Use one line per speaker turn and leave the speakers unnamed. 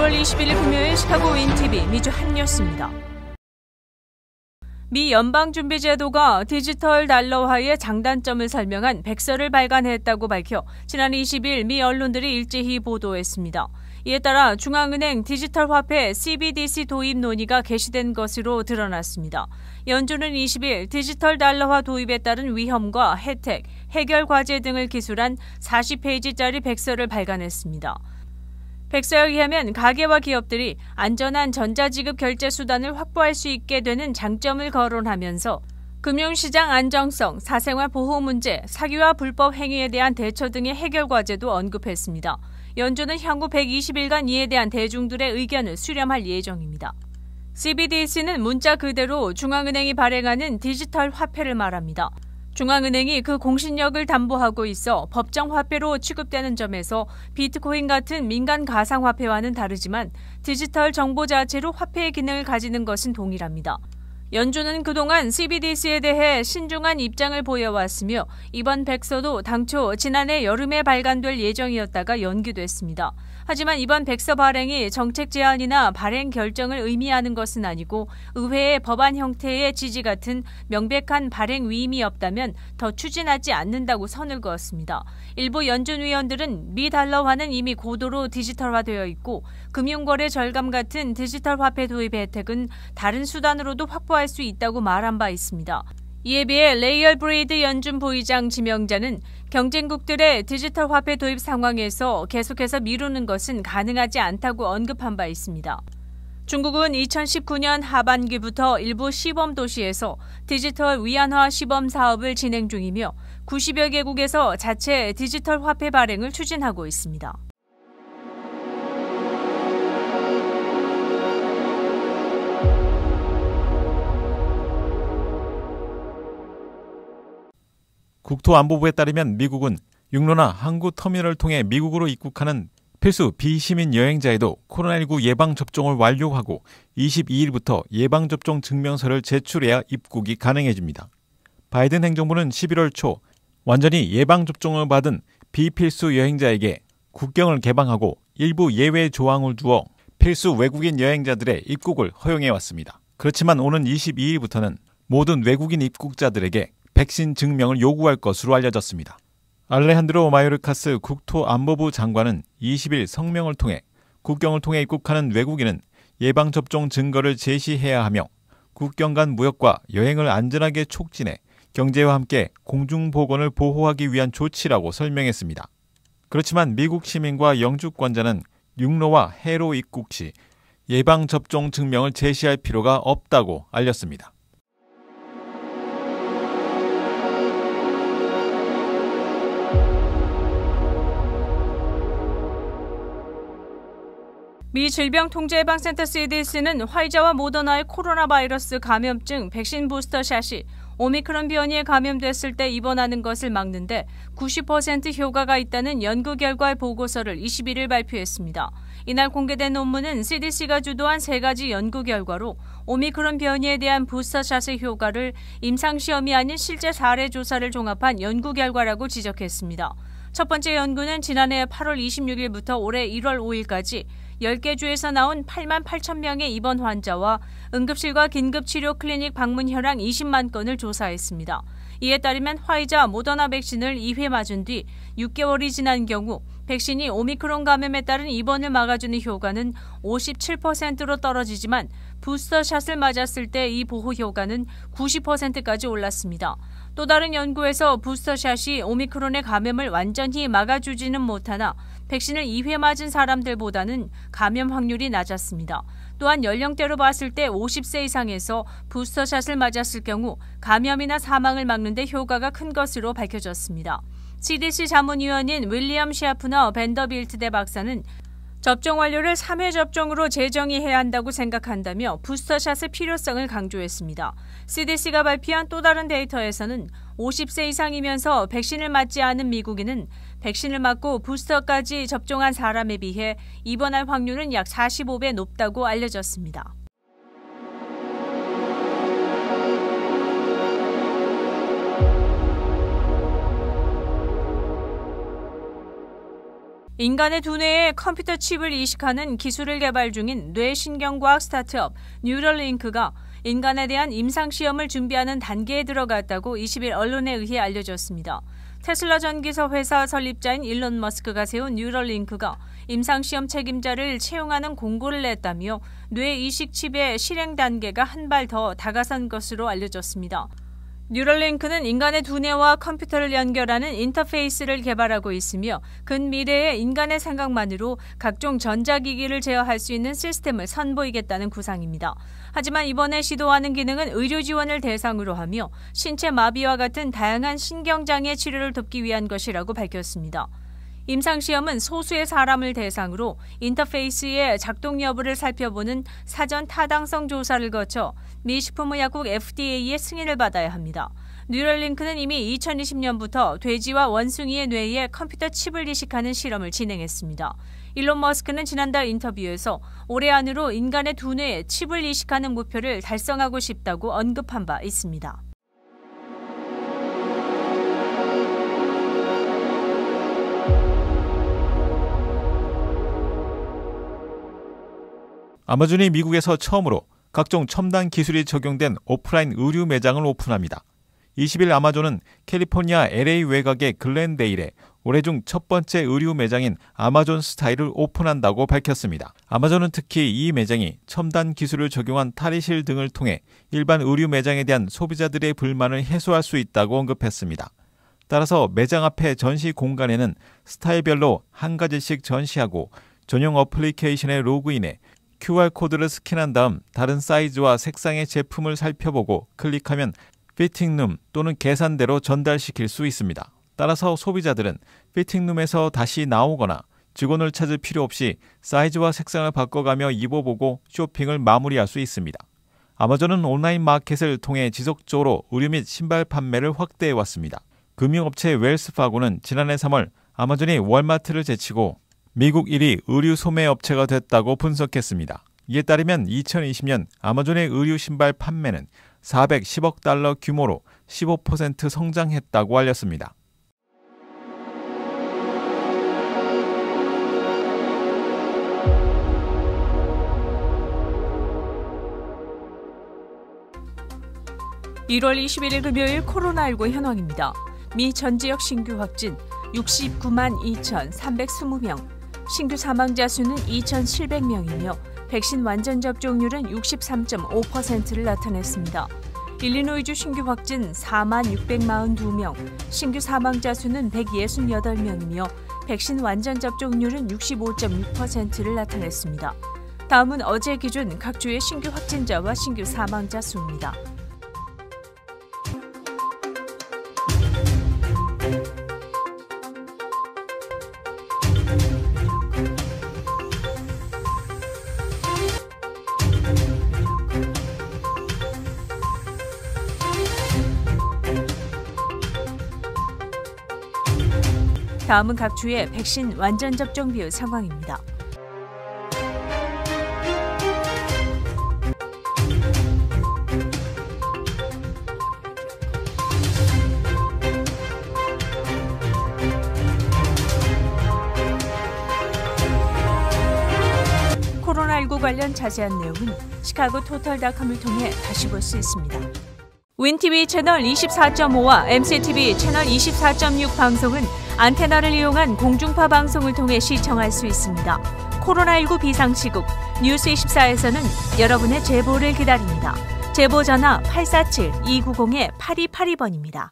1월 21일 금요일 시카고 윈TV 미주 핫뉴스입니다. 미 연방준비제도가 디지털 달러화의 장단점을 설명한 백서를 발간했다고 밝혀 지난 20일 미 언론들이 일제히 보도했습니다. 이에 따라 중앙은행 디지털 화폐 CBDC 도입 논의가 개시된 것으로 드러났습니다. 연준은 20일 디지털 달러화 도입에 따른 위험과 혜택, 해결 과제 등을 기술한 40페이지짜리 백서를 발간했습니다. 백서에 의하면 가계와 기업들이 안전한 전자지급 결제 수단을 확보할 수 있게 되는 장점을 거론하면서 금융시장 안정성, 사생활 보호 문제, 사기와 불법 행위에 대한 대처 등의 해결 과제도 언급했습니다. 연준은 향후 120일간 이에 대한 대중들의 의견을 수렴할 예정입니다. CBDC는 문자 그대로 중앙은행이 발행하는 디지털 화폐를 말합니다. 중앙은행이 그 공신력을 담보하고 있어 법정 화폐로 취급되는 점에서 비트코인 같은 민간 가상화폐와는 다르지만 디지털 정보 자체로 화폐의 기능을 가지는 것은 동일합니다. 연준은 그동안 CBDC에 대해 신중한 입장을 보여왔으며 이번 백서도 당초 지난해 여름에 발간될 예정이었다가 연기됐습니다. 하지만 이번 백서 발행이 정책 제안이나 발행 결정을 의미하는 것은 아니고 의회의 법안 형태의 지지 같은 명백한 발행 위임이 없다면 더 추진하지 않는다고 선을 그었습니다. 일부 연준 위원들은 미 달러화는 이미 고도로 디지털화되어 있고 금융거래 절감 같은 디지털 화폐 도입 혜택은 다른 수단으로도 확보할 수 있다고 말한 바 있습니다. 이에 비해 레이얼 브레이드 연준 부의장 지명자는 경쟁국들의 디지털 화폐 도입 상황에서 계속해서 미루는 것은 가능하지 않다고 언급한 바 있습니다. 중국은 2019년 하반기부터 일부 시범 도시에서 디지털 위안화 시범 사업을 진행 중이며 90여 개국에서 자체 디지털 화폐 발행을 추진하고 있습니다.
국토안보부에 따르면 미국은 육로나 항구 터미널을 통해 미국으로 입국하는 필수 비시민 여행자에도 코로나19 예방접종을 완료하고 22일부터 예방접종 증명서를 제출해야 입국이 가능해집니다. 바이든 행정부는 11월 초 완전히 예방접종을 받은 비필수 여행자에게 국경을 개방하고 일부 예외 조항을 두어 필수 외국인 여행자들의 입국을 허용해왔습니다. 그렇지만 오는 22일부터는 모든 외국인 입국자들에게 백신 증명을 요구할 것으로 알려졌습니다. 알레한드로 마요르카스 국토안보부 장관은 20일 성명을 통해 국경을 통해 입국하는 외국인은 예방접종 증거를 제시해야 하며 국경 간 무역과 여행을 안전하게 촉진해 경제와 함께 공중보건을 보호하기 위한 조치라고 설명했습니다. 그렇지만 미국 시민과 영주권자는 육로와 해로 입국 시 예방접종 증명을 제시할 필요가 없다고 알렸습니다.
미 질병통제예방센터 CDC는 화이자와 모더나의 코로나 바이러스 감염증 백신 부스터샷이 오미크론 변이에 감염됐을 때 입원하는 것을 막는데 90% 효과가 있다는 연구 결과의 보고서를 21일 발표했습니다. 이날 공개된 논문은 CDC가 주도한 3가지 연구 결과로 오미크론 변이에 대한 부스터샷의 효과를 임상시험이 아닌 실제 사례 조사를 종합한 연구 결과라고 지적했습니다. 첫 번째 연구는 지난해 8월 26일부터 올해 1월 5일까지 10개 주에서 나온 8만 8천 명의 입원 환자와 응급실과 긴급치료 클리닉 방문 현황 20만 건을 조사했습니다. 이에 따르면 화이자, 모더나 백신을 2회 맞은 뒤 6개월이 지난 경우 백신이 오미크론 감염에 따른 입원을 막아주는 효과는 57%로 떨어지지만 부스터샷을 맞았을 때 이 보호 효과는 90%까지 올랐습니다. 또 다른 연구에서 부스터샷이 오미크론의 감염을 완전히 막아주지는 못하나 백신을 2회 맞은 사람들보다는 감염 확률이 낮았습니다. 또한 연령대로 봤을 때 50세 이상에서 부스터샷을 맞았을 경우 감염이나 사망을 막는 데 효과가 큰 것으로 밝혀졌습니다. CDC 자문위원인 윌리엄 셰프너 벤더빌트대 박사는 접종 완료를 3회 접종으로 재정의해야 한다고 생각한다며 부스터샷의 필요성을 강조했습니다. CDC가 발표한 또 다른 데이터에서는 50세 이상이면서 백신을 맞지 않은 미국인은 백신을 맞고 부스터까지 접종한 사람에 비해 입원할 확률은 약 45배 높다고 알려졌습니다. 인간의 두뇌에 컴퓨터 칩을 이식하는 기술을 개발 중인 뇌신경과학 스타트업 뉴럴링크가 인간에 대한 임상시험을 준비하는 단계에 들어갔다고 20일 언론에 의해 알려졌습니다. 테슬라 전기차 회사 설립자인 일론 머스크가 세운 뉴럴링크가 임상시험 책임자를 채용하는 공고를 냈다며 뇌 이식 칩의 실행 단계가 한 발 더 다가선 것으로 알려졌습니다. 뉴럴링크는 인간의 두뇌와 컴퓨터를 연결하는 인터페이스를 개발하고 있으며 근미래에 인간의 생각만으로 각종 전자기기를 제어할 수 있는 시스템을 선보이겠다는 구상입니다. 하지만 이번에 시도하는 기능은 의료 지원을 대상으로 하며 신체 마비와 같은 다양한 신경장애 치료를 돕기 위한 것이라고 밝혔습니다. 임상시험은 소수의 사람을 대상으로 인터페이스의 작동 여부를 살펴보는 사전 타당성 조사를 거쳐 미 식품의약국 FDA의 승인을 받아야 합니다. 뉴럴링크는 이미 2020년부터 돼지와 원숭이의 뇌에 컴퓨터 칩을 이식하는 실험을 진행했습니다. 일론 머스크는 지난달 인터뷰에서 올해 안으로 인간의 두뇌에 칩을 이식하는 목표를 달성하고 싶다고 언급한 바 있습니다.
아마존이 미국에서 처음으로 각종 첨단 기술이 적용된 오프라인 의류 매장을 오픈합니다. 20일 아마존은 캘리포니아 LA 외곽의 글렌데일에 올해 중 첫 번째 의류 매장인 아마존 스타일을 오픈한다고 밝혔습니다. 아마존은 특히 이 매장이 첨단 기술을 적용한 탈의실 등을 통해 일반 의류 매장에 대한 소비자들의 불만을 해소할 수 있다고 언급했습니다. 따라서 매장 앞의 전시 공간에는 스타일별로 한 가지씩 전시하고 전용 어플리케이션에 로그인해 QR코드를 스캔한 다음 다른 사이즈와 색상의 제품을 살펴보고 클릭하면 피팅룸 또는 계산대로 전달시킬 수 있습니다. 따라서 소비자들은 피팅룸에서 다시 나오거나 직원을 찾을 필요 없이 사이즈와 색상을 바꿔가며 입어보고 쇼핑을 마무리할 수 있습니다. 아마존은 온라인 마켓을 통해 지속적으로 의류 및 신발 판매를 확대해왔습니다. 금융업체 웰스파고는 지난해 3월 아마존이 월마트를 제치고 미국 1위 의류 소매 업체가 됐다고 분석했습니다. 이에 따르면 2020년 아마존의 의류 신발 판매는 410억 달러 규모로 15% 성장했다고 알렸습니다.
(1월 21일) 금요일 코로나19 현황입니다. 미 전 지역 신규 확진 69만 2,320명, 신규 사망자 수는 2,700명이며 백신 완전 접종률은 63.5%를 나타냈습니다. 일리노이주 신규 확진 4만 642명, 신규 사망자 수는 168명이며 백신 완전 접종률은 65.6%를 나타냈습니다. 다음은 어제 기준 각 주의 신규 확진자와 신규 사망자 수입니다. 다음은 각 주의 백신 완전 접종 비율 상황입니다. 코로나19 관련 자세한 내용은 시카고 토탈닷컴을 통해 다시 볼 수 있습니다. 윈TV 채널 24.5와 MCTV 채널 24.6 방송은 안테나를 이용한 공중파 방송을 통해 시청할 수 있습니다. 코로나19 비상시국 뉴스24에서는 여러분의 제보를 기다립니다. 제보 전화 847-290-8282번입니다.